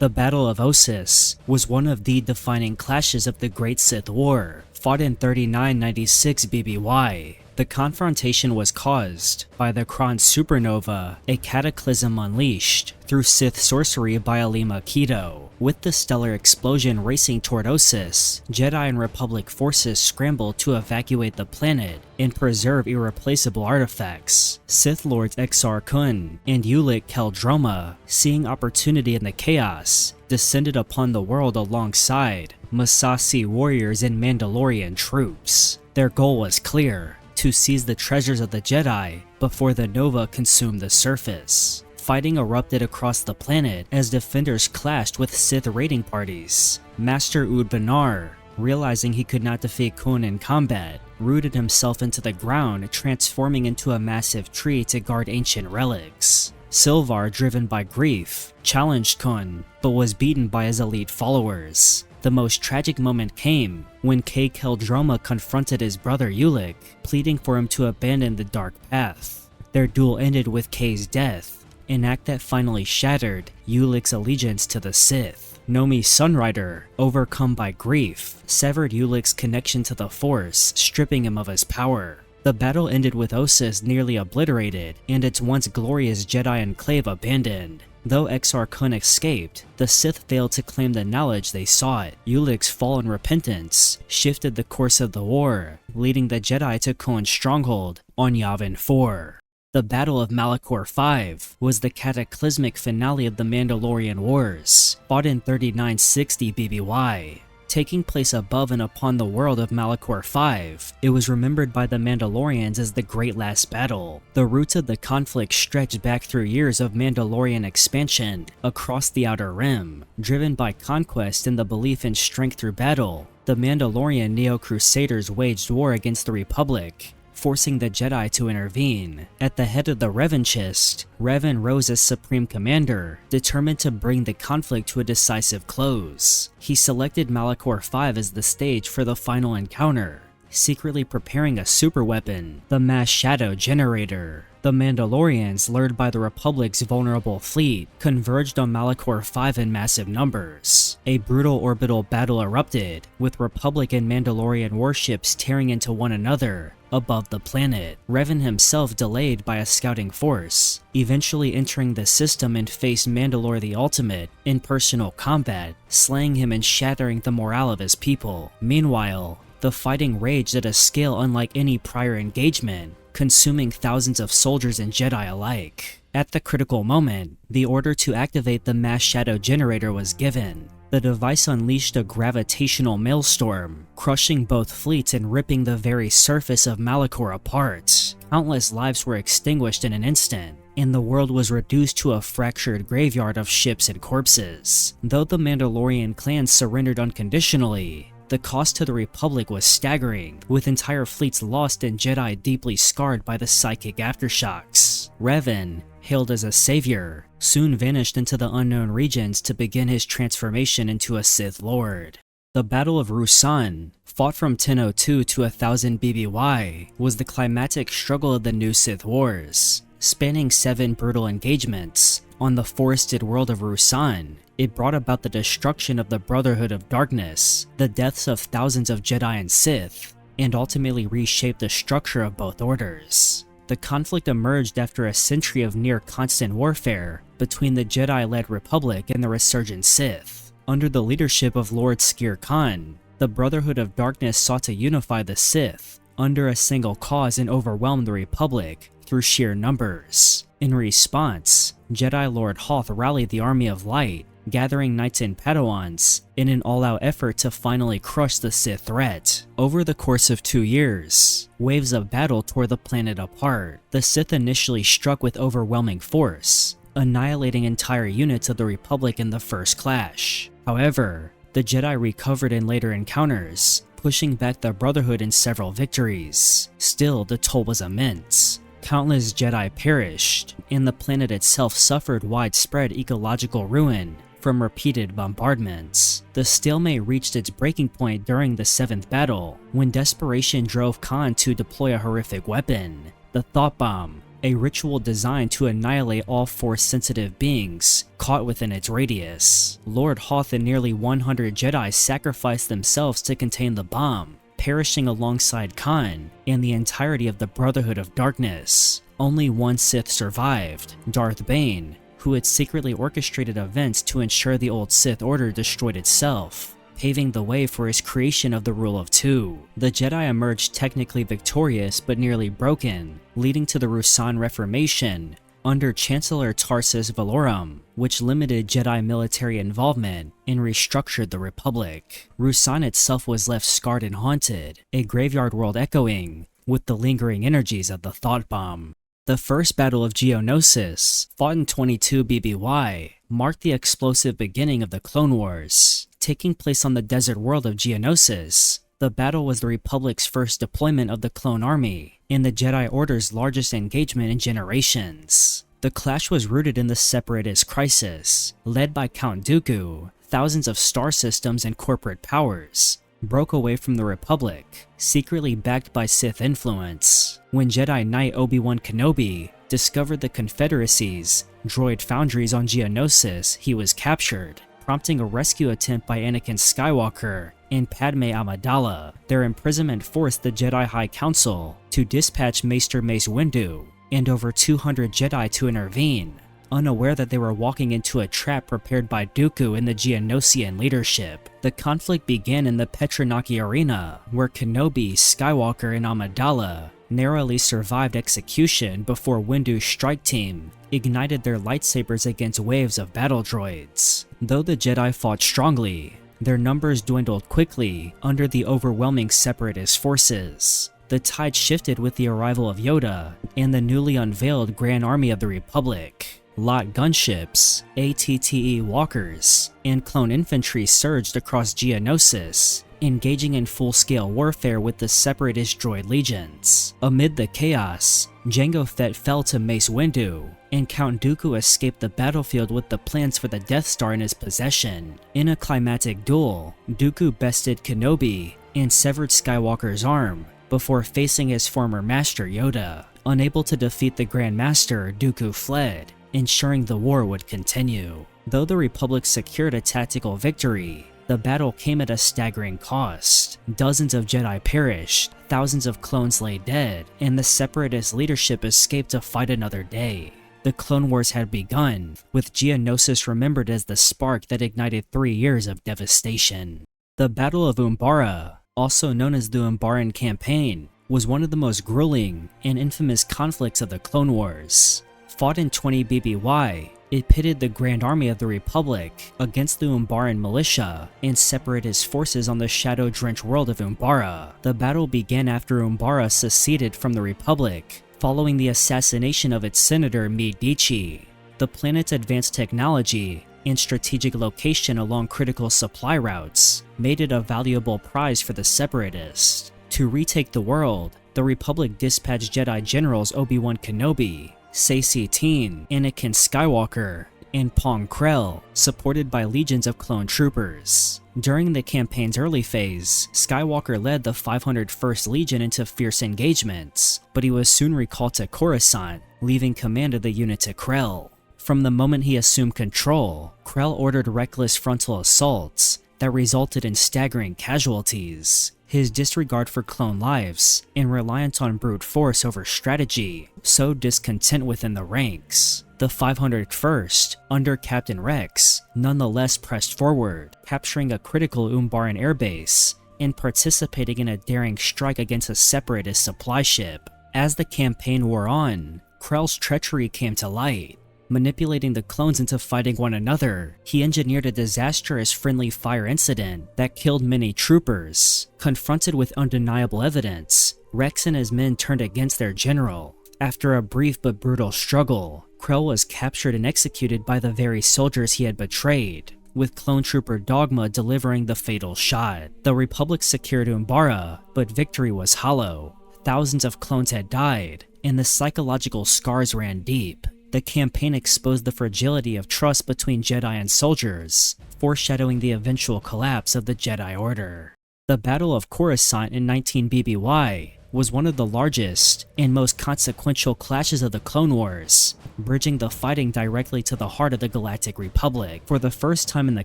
The Battle of Ossus was one of the defining clashes of the Great Sith War, fought in 3996 BBY. The confrontation was caused by the Kron supernova, a cataclysm unleashed through Sith sorcery by Alima Keto. With the stellar explosion racing toward Ossus, Jedi and Republic forces scrambled to evacuate the planet and preserve irreplaceable artifacts. Sith Lords Exar Kun and Ulic Qel-Droma, seeing opportunity in the chaos, descended upon the world alongside Massassi warriors and Mandalorian troops. Their goal was clear: to seize the treasures of the Jedi before the Nova consumed the surface. Fighting erupted across the planet as defenders clashed with Sith raiding parties. Master Ud Banar, realizing he could not defeat Kun in combat, rooted himself into the ground, transforming into a massive tree to guard ancient relics. Silvar, driven by grief, challenged Kun, but was beaten by his elite followers. The most tragic moment came when Qel-Droma confronted his brother Ulic, pleading for him to abandon the dark path. Their duel ended with K's death, an act that finally shattered Ulic's allegiance to the Sith. Nomi Sunrider, overcome by grief, severed Ulic's connection to the Force, stripping him of his power. The battle ended with Ossus nearly obliterated and its once glorious Jedi enclave abandoned. Though Exar Kun escaped, the Sith failed to claim the knowledge they sought. Ulic's fall and repentance shifted the course of the war, leading the Jedi to Kun's stronghold on Yavin 4. The Battle of Malachor V was the cataclysmic finale of the Mandalorian Wars, fought in 3960 BBY. Taking place above and upon the world of Malachor V, it was remembered by the Mandalorians as the Great Last Battle. The roots of the conflict stretched back through years of Mandalorian expansion across the Outer Rim. Driven by conquest and the belief in strength through battle, the Mandalorian Neo-Crusaders waged war against the Republic, forcing the Jedi to intervene. At the head of the Revanchist, Revan rose as Supreme Commander, determined to bring the conflict to a decisive close. He selected Malachor V as the stage for the final encounter, secretly preparing a superweapon, the Mass Shadow Generator. The Mandalorians, lured by the Republic's vulnerable fleet, converged on Malachor V in massive numbers. A brutal orbital battle erupted, with Republic and Mandalorian warships tearing into one another above the planet. Revan himself delayed by a scouting force, eventually entering the system and faced Mandalore the Ultimate in personal combat, slaying him and shattering the morale of his people. Meanwhile, the fighting raged at a scale unlike any prior engagement, consuming thousands of soldiers and Jedi alike. At the critical moment, the order to activate the Mass Shadow Generator was given. The device unleashed a gravitational maelstrom, crushing both fleets and ripping the very surface of Malachor apart. Countless lives were extinguished in an instant, and the world was reduced to a fractured graveyard of ships and corpses. Though the Mandalorian clan surrendered unconditionally, the cost to the Republic was staggering, with entire fleets lost and Jedi deeply scarred by the psychic aftershocks. Revan, hailed as a savior, soon vanished into the unknown regions to begin his transformation into a Sith Lord. The Battle of Ruusan, fought from 1002 to 1000 BBY, was the climactic struggle of the new Sith Wars. Spanning 7 brutal engagements on the forested world of Ruusan, it brought about the destruction of the Brotherhood of Darkness, the deaths of thousands of Jedi and Sith, and ultimately reshaped the structure of both orders. The conflict emerged after a century of near-constant warfare between the Jedi-led Republic and the resurgent Sith. Under the leadership of Lord Skir Khan, the Brotherhood of Darkness sought to unify the Sith under a single cause and overwhelm the Republic through sheer numbers. In response, Jedi Lord Hoth rallied the Army of Light, gathering knights and Padawans in an all-out effort to finally crush the Sith threat. Over the course of 2 years, waves of battle tore the planet apart. The Sith initially struck with overwhelming force, annihilating entire units of the Republic in the first clash. However, the Jedi recovered in later encounters, pushing back the Brotherhood in several victories. Still, the toll was immense. Countless Jedi perished, and the planet itself suffered widespread ecological ruin from repeated bombardments. The stalemate reached its breaking point during the 7th battle, when desperation drove Khan to deploy a horrific weapon, the Thought Bomb, a ritual designed to annihilate all Force-sensitive beings caught within its radius. Lord Hoth and nearly 100 Jedi sacrificed themselves to contain the bomb, perishing alongside Khan and the entirety of the Brotherhood of Darkness. Only one Sith survived, Darth Bane, who had secretly orchestrated events to ensure the old Sith Order destroyed itself, paving the way for his creation of the Rule of Two. The Jedi emerged technically victorious but nearly broken, leading to the Ruusan Reformation under Chancellor Tarsis Valorum, which limited Jedi military involvement and restructured the Republic. Ruusan itself was left scarred and haunted, a graveyard world echoing with the lingering energies of the Thought Bomb. The First Battle of Geonosis, fought in 22 BBY, marked the explosive beginning of the Clone Wars. Taking place on the desert world of Geonosis, the battle was the Republic's first deployment of the Clone Army, and the Jedi Order's largest engagement in generations. The clash was rooted in the Separatist crisis. Led by Count Dooku, thousands of star systems and corporate powers broke away from the Republic, secretly backed by Sith influence. When Jedi Knight Obi-Wan Kenobi discovered the Confederacy's droid foundries on Geonosis, he was captured, prompting a rescue attempt by Anakin Skywalker and Padme Amidala. Their imprisonment forced the Jedi High Council to dispatch Maester Mace Windu and over 200 Jedi to intervene, unaware that they were walking into a trap prepared by Dooku and the Geonosian leadership. The conflict began in the Petranaki Arena, where Kenobi, Skywalker, and Amidala narrowly survived execution before Windu's strike team ignited their lightsabers against waves of battle droids. Though the Jedi fought strongly, their numbers dwindled quickly under the overwhelming Separatist forces. The tide shifted with the arrival of Yoda and the newly unveiled Grand Army of the Republic. Lot gunships, ATTE walkers, and clone infantry surged across Geonosis, engaging in full-scale warfare with the Separatist droid legions. Amid the chaos, Jango Fett fell to Mace Windu, and Count Dooku escaped the battlefield with the plans for the Death Star in his possession. In a climactic duel, Dooku bested Kenobi and severed Skywalker's arm before facing his former master Yoda. Unable to defeat the Grand Master, Dooku fled, ensuring the war would continue. Though the Republic secured a tactical victory, the battle came at a staggering cost. Dozens of Jedi perished, thousands of clones lay dead, and the Separatist leadership escaped to fight another day. The Clone Wars had begun, with Geonosis remembered as the spark that ignited 3 years of devastation. The Battle of Umbara, also known as the Umbaran Campaign, was one of the most grueling and infamous conflicts of the Clone Wars. Fought in 20 BBY, it pitted the Grand Army of the Republic against the Umbaran militia and Separatist forces on the shadow-drenched world of Umbara. The battle began after Umbara seceded from the Republic, following the assassination of its senator Medici. The planet's advanced technology and strategic location along critical supply routes made it a valuable prize for the Separatists. To retake the world, the Republic dispatched Jedi Generals Obi-Wan Kenobi, Saesee Tiin, Anakin Skywalker, and Pong Krell, supported by legions of clone troopers. During the campaign's early phase, Skywalker led the 501st Legion into fierce engagements, but he was soon recalled to Coruscant, leaving command of the unit to Krell. From the moment he assumed control, Krell ordered reckless frontal assaults that resulted in staggering casualties. His disregard for clone lives and reliance on brute force over strategy sowed discontent within the ranks. The 501st, under Captain Rex, nonetheless pressed forward, capturing a critical Umbaran airbase and participating in a daring strike against a Separatist supply ship. As the campaign wore on, Krell's treachery came to light. Manipulating the clones into fighting one another, he engineered a disastrous friendly fire incident that killed many troopers. Confronted with undeniable evidence, Rex and his men turned against their general. After a brief but brutal struggle, Krell was captured and executed by the very soldiers he had betrayed, with clone trooper Dogma delivering the fatal shot. The Republic secured Umbara, but victory was hollow. Thousands of clones had died, and the psychological scars ran deep. The campaign exposed the fragility of trust between Jedi and soldiers, foreshadowing the eventual collapse of the Jedi Order. The Battle of Coruscant in 19 BBY was one of the largest and most consequential clashes of the Clone Wars, bridging the fighting directly to the heart of the Galactic Republic. For the first time in the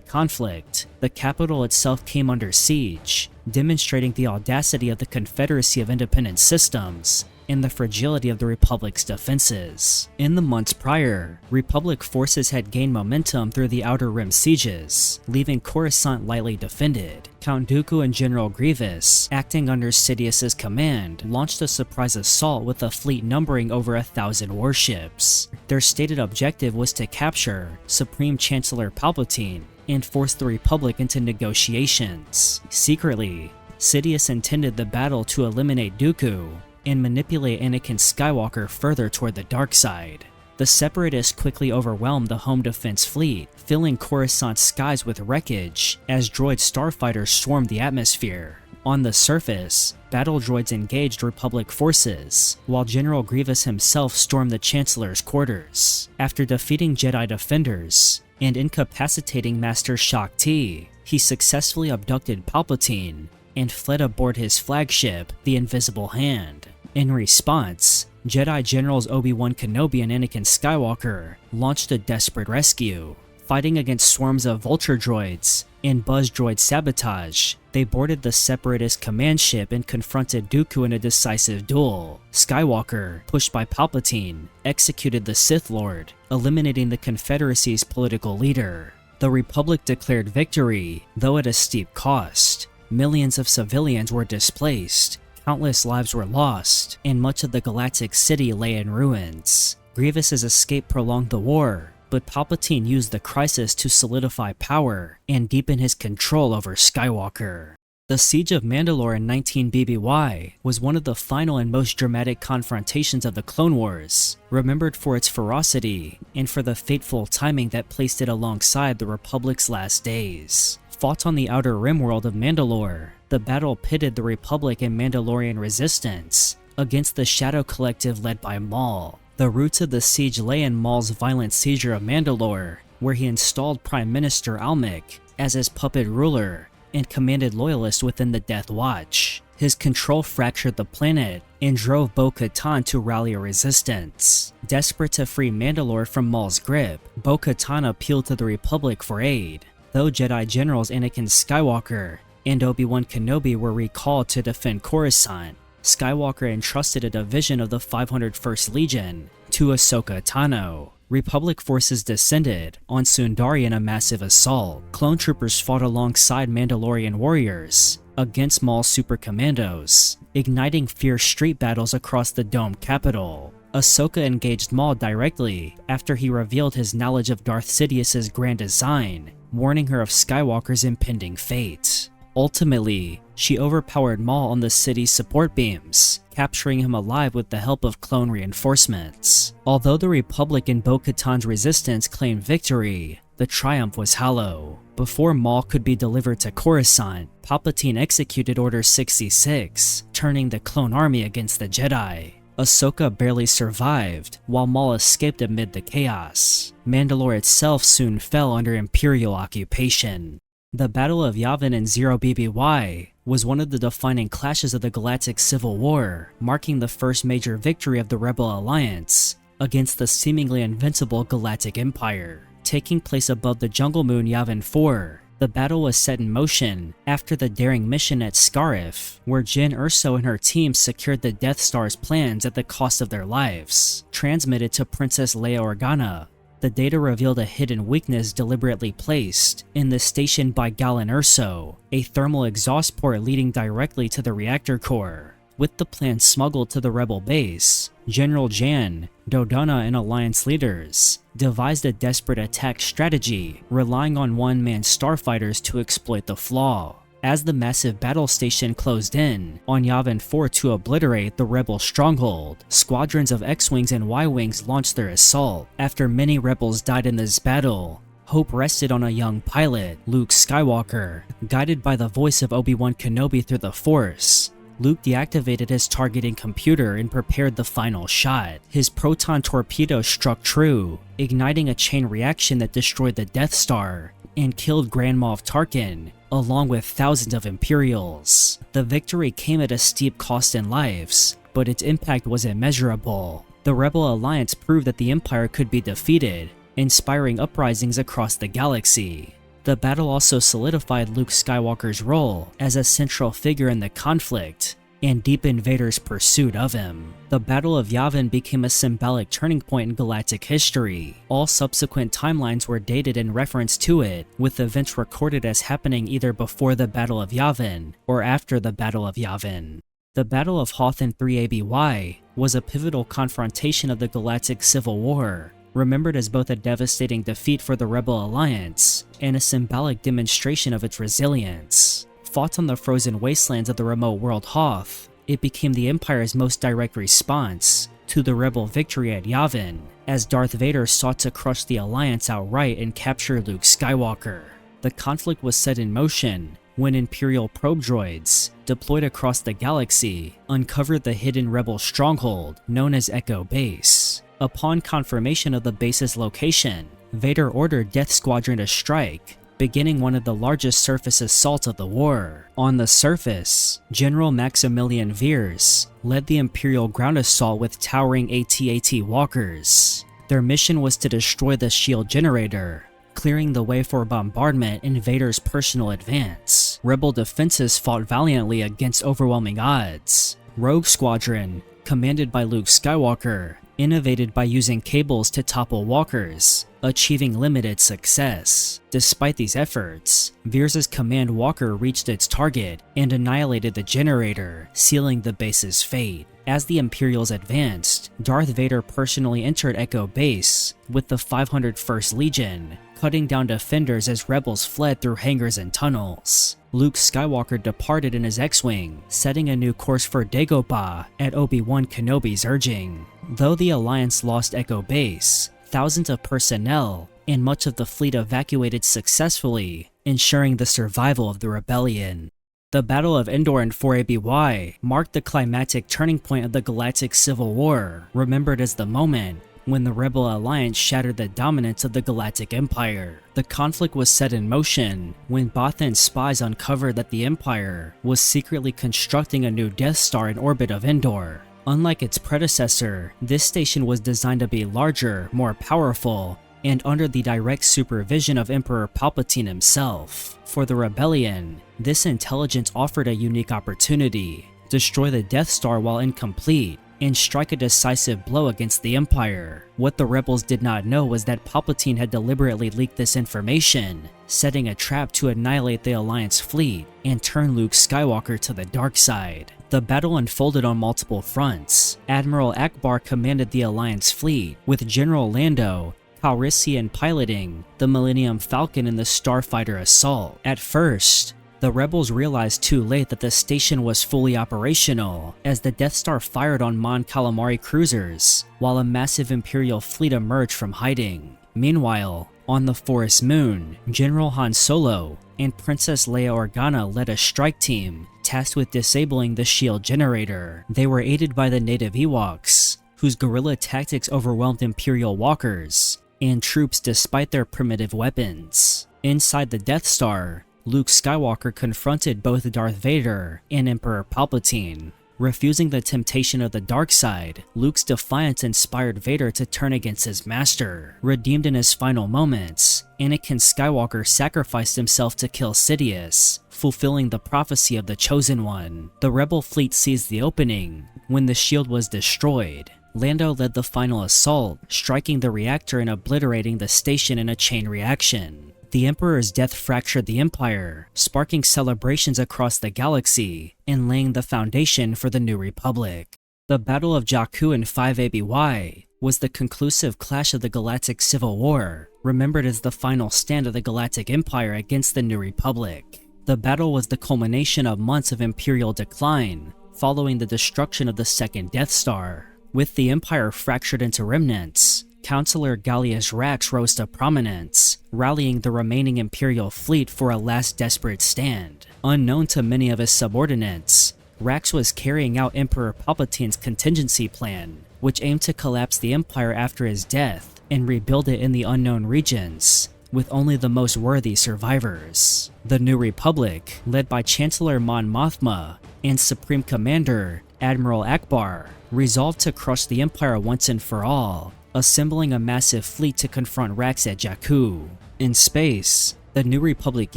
conflict, the capital itself came under siege, demonstrating the audacity of the Confederacy of Independent Systems and the fragility of the Republic's defenses. In the months prior, Republic forces had gained momentum through the Outer Rim sieges, leaving Coruscant lightly defended. Count Dooku and General Grievous, acting under Sidious's command, launched a surprise assault with a fleet numbering over 1,000 warships. Their stated objective was to capture Supreme Chancellor Palpatine and force the Republic into negotiations. Secretly, Sidious intended the battle to eliminate Dooku and manipulate Anakin Skywalker further toward the dark side. The Separatists quickly overwhelmed the home defense fleet, filling Coruscant's skies with wreckage as droid starfighters swarmed the atmosphere. On the surface, battle droids engaged Republic forces, while General Grievous himself stormed the Chancellor's quarters. After defeating Jedi defenders and incapacitating Master Shaak Ti, he successfully abducted Palpatine and fled aboard his flagship, the Invisible Hand. In response, Jedi Generals Obi-Wan Kenobi and Anakin Skywalker launched a desperate rescue. Fighting against swarms of vulture droids and buzz droid sabotage, they boarded the Separatist command ship and confronted Dooku in a decisive duel. Skywalker, pushed by Palpatine, executed the Sith Lord, eliminating the Confederacy's political leader. The Republic declared victory, though at a steep cost. Millions of civilians were displaced, countless lives were lost, and much of the galactic city lay in ruins. Grievous's escape prolonged the war, but Palpatine used the crisis to solidify power and deepen his control over Skywalker. The Siege of Mandalore in 19 BBY was one of the final and most dramatic confrontations of the Clone Wars, remembered for its ferocity and for the fateful timing that placed it alongside the Republic's last days. Fought on the Outer Rim world of Mandalore, the battle pitted the Republic and Mandalorian resistance against the Shadow Collective led by Maul. The roots of the siege lay in Maul's violent seizure of Mandalore, where he installed Prime Minister Almec as his puppet ruler and commanded loyalists within the Death Watch. His control fractured the planet and drove Bo-Katan to rally a resistance. Desperate to free Mandalore from Maul's grip, Bo-Katan appealed to the Republic for aid. Though Jedi Generals Anakin Skywalker and Obi-Wan Kenobi were recalled to defend Coruscant, Skywalker entrusted a division of the 501st Legion to Ahsoka Tano. Republic forces descended on Sundari in a massive assault. Clone troopers fought alongside Mandalorian warriors against Maul's super commandos, igniting fierce street battles across the domed capital. Ahsoka engaged Maul directly after he revealed his knowledge of Darth Sidious's grand design, warning her of Skywalker's impending fate. Ultimately, she overpowered Maul on the city's support beams, capturing him alive with the help of clone reinforcements. Although the Republic and Bo-Katan's resistance claimed victory, the triumph was hollow. Before Maul could be delivered to Coruscant, Palpatine executed Order 66, turning the clone army against the Jedi. Ahsoka barely survived, while Maul escaped amid the chaos. Mandalore itself soon fell under Imperial occupation. The Battle of Yavin in 0 BBY was one of the defining clashes of the Galactic Civil War, marking the first major victory of the Rebel Alliance against the seemingly invincible Galactic Empire. Taking place above the jungle moon Yavin 4, the battle was set in motion after the daring mission at Scarif, where Jyn Erso and her team secured the Death Star's plans at the cost of their lives. Transmitted to Princess Leia Organa, the data revealed a hidden weakness deliberately placed in the station by Galen Erso, a thermal exhaust port leading directly to the reactor core. With the plan smuggled to the rebel base, General Jan, Dodonna, and Alliance leaders devised a desperate attack strategy, relying on one-man starfighters to exploit the flaw. As the massive battle station closed in on Yavin 4 to obliterate the rebel stronghold, squadrons of X-Wings and Y-Wings launched their assault. After many rebels died in this battle, hope rested on a young pilot, Luke Skywalker. Guided by the voice of Obi-Wan Kenobi through the Force, Luke deactivated his targeting computer and prepared the final shot. His proton torpedo struck true, igniting a chain reaction that destroyed the Death Star and killed Grand Moff Tarkin, along with thousands of Imperials. The victory came at a steep cost in lives, but its impact was immeasurable. The Rebel Alliance proved that the Empire could be defeated, inspiring uprisings across the galaxy. The battle also solidified Luke Skywalker's role as a central figure in the conflict, and deepened Vader's pursuit of him. The Battle of Yavin became a symbolic turning point in galactic history. All subsequent timelines were dated in reference to it, with events recorded as happening either before the Battle of Yavin or after the Battle of Yavin. The Battle of Hoth in 3 ABY was a pivotal confrontation of the Galactic Civil War, remembered as both a devastating defeat for the Rebel Alliance and a symbolic demonstration of its resilience. Fought on the frozen wastelands of the remote world Hoth, it became the Empire's most direct response to the Rebel victory at Yavin, as Darth Vader sought to crush the Alliance outright and capture Luke Skywalker. The conflict was set in motion when Imperial probe droids, deployed across the galaxy, uncovered the hidden Rebel stronghold known as Echo Base. Upon confirmation of the base's location, Vader ordered Death Squadron to strike, beginning one of the largest surface assaults of the war. On the surface, General Maximilian Veers led the Imperial ground assault with towering AT-AT walkers. Their mission was to destroy the shield generator, clearing the way for bombardment in Vader's personal advance. Rebel defenses fought valiantly against overwhelming odds. Rogue Squadron, commanded by Luke Skywalker, innovated by using cables to topple walkers, achieving limited success. Despite these efforts, Veers' command walker reached its target and annihilated the generator, sealing the base's fate. As the Imperials advanced, Darth Vader personally entered Echo Base with the 501st Legion, cutting down defenders as rebels fled through hangars and tunnels. Luke Skywalker departed in his X-Wing, setting a new course for Dagobah at Obi-Wan Kenobi's urging. Though the Alliance lost Echo Base, thousands of personnel and much of the fleet evacuated successfully, ensuring the survival of the rebellion. The Battle of Endor in 4 ABY marked the climactic turning point of the Galactic Civil War, remembered as the moment when the Rebel Alliance shattered the dominance of the Galactic Empire. The conflict was set in motion when Bothan spies uncovered that the Empire was secretly constructing a new Death Star in orbit of Endor. Unlike its predecessor, this station was designed to be larger, more powerful, and under the direct supervision of Emperor Palpatine himself. For the rebellion, this intelligence offered a unique opportunity: destroy the Death Star while incomplete, and strike a decisive blow against the Empire. What the rebels did not know was that Palpatine had deliberately leaked this information, setting a trap to annihilate the Alliance fleet and turn Luke Skywalker to the dark side. The battle unfolded on multiple fronts. Admiral Akbar commanded the Alliance fleet, with General Lando Calrissian piloting the Millennium Falcon in the Starfighter assault. At first, the rebels realized too late that the station was fully operational, as the Death Star fired on Mon Calamari cruisers, while a massive Imperial fleet emerged from hiding. Meanwhile, on the Forest Moon, General Han Solo and Princess Leia Organa led a strike team tasked with disabling the shield generator. They were aided by the native Ewoks, whose guerrilla tactics overwhelmed Imperial walkers and troops despite their primitive weapons. Inside the Death Star, Luke Skywalker confronted both Darth Vader and Emperor Palpatine. Refusing the temptation of the dark side, Luke's defiance inspired Vader to turn against his master. Redeemed in his final moments, Anakin Skywalker sacrificed himself to kill Sidious, fulfilling the prophecy of the Chosen One. The Rebel fleet seized the opening when the shield was destroyed. Lando led the final assault, striking the reactor and obliterating the station in a chain reaction. The Emperor's death fractured the Empire, sparking celebrations across the galaxy and laying the foundation for the New Republic. The Battle of Jakku in 5 ABY was the conclusive clash of the Galactic Civil War, remembered as the final stand of the Galactic Empire against the New Republic. The battle was the culmination of months of Imperial decline, following the destruction of the second Death Star. With the Empire fractured into remnants, Counselor Gallius Rax rose to prominence, rallying the remaining Imperial fleet for a last desperate stand. Unknown to many of his subordinates, Rax was carrying out Emperor Palpatine's contingency plan, which aimed to collapse the Empire after his death and rebuild it in the unknown regions, with only the most worthy survivors. The New Republic, led by Chancellor Mon Mothma and Supreme Commander Admiral Akbar, resolved to crush the Empire once and for all, assembling a massive fleet to confront Rax at Jakku. In space, the New Republic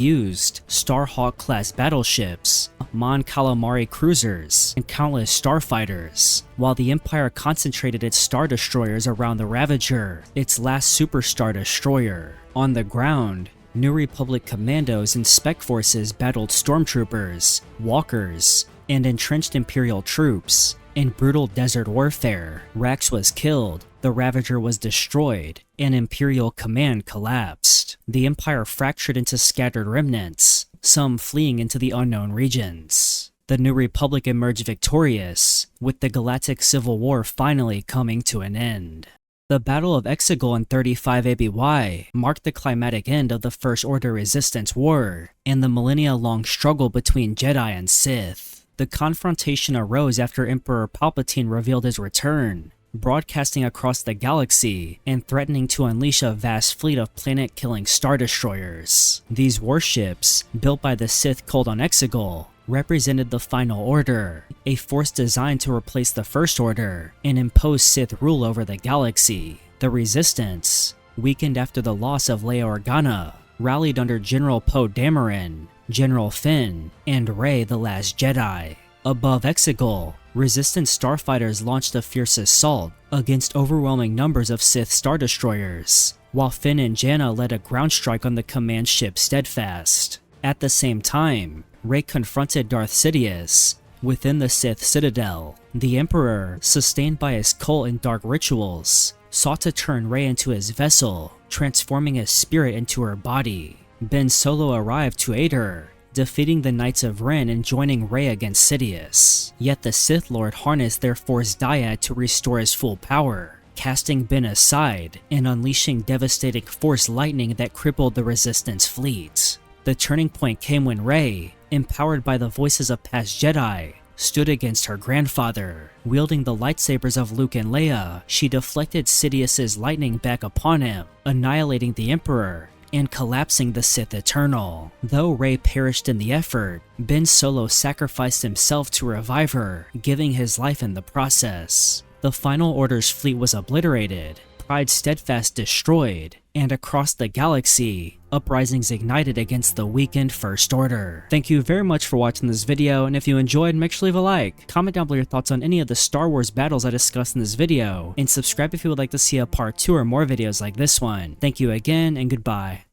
used Starhawk-class battleships, Mon Calamari cruisers, and countless starfighters, while the Empire concentrated its star destroyers around the Ravager, its last superstar destroyer. On the ground, New Republic commandos and spec forces battled stormtroopers, walkers, and entrenched Imperial troops. In brutal desert warfare, Rax was killed, the Ravager was destroyed, and Imperial command collapsed. The Empire fractured into scattered remnants, some fleeing into the unknown regions. The New Republic emerged victorious, with the Galactic Civil War finally coming to an end. The Battle of Exegol in 35 ABY marked the climatic end of the First Order Resistance War and the millennia-long struggle between Jedi and Sith. The confrontation arose after Emperor Palpatine revealed his return, broadcasting across the galaxy and threatening to unleash a vast fleet of planet-killing star destroyers. These warships, built by the Sith cold on Exegol, represented the Final Order, a force designed to replace the First Order and impose Sith rule over the galaxy. The Resistance, weakened after the loss of Leia Organa, rallied under General Poe Dameron, General Finn, and Rey the Last Jedi. Above Exegol, Resistance starfighters launched a fierce assault against overwhelming numbers of Sith star destroyers, while Finn and Janna led a ground strike on the command ship Steadfast. At the same time, Rey confronted Darth Sidious within the Sith Citadel. The Emperor, sustained by his cult and dark rituals, sought to turn Rey into his vessel, transforming his spirit into her body. Ben Solo arrived to aid her, defeating the Knights of Ren and joining Rey against Sidious. Yet the Sith Lord harnessed their Force dyad to restore his full power, casting Ben aside and unleashing devastating Force lightning that crippled the Resistance fleet. The turning point came when Rey, empowered by the voices of past Jedi, stood against her grandfather. Wielding the lightsabers of Luke and Leia, she deflected Sidious's lightning back upon him, annihilating the Emperor and collapsing the Sith Eternal. Though Rey perished in the effort, Ben Solo sacrificed himself to revive her, giving his life in the process. The Final Order's fleet was obliterated, Pride Steadfast destroyed, and across the galaxy, uprisings ignited against the weakened First Order. Thank you very much for watching this video, and if you enjoyed, make sure to leave a like, comment down below your thoughts on any of the Star Wars battles I discussed in this video, and subscribe if you would like to see a part 2 or more videos like this one. Thank you again, and goodbye.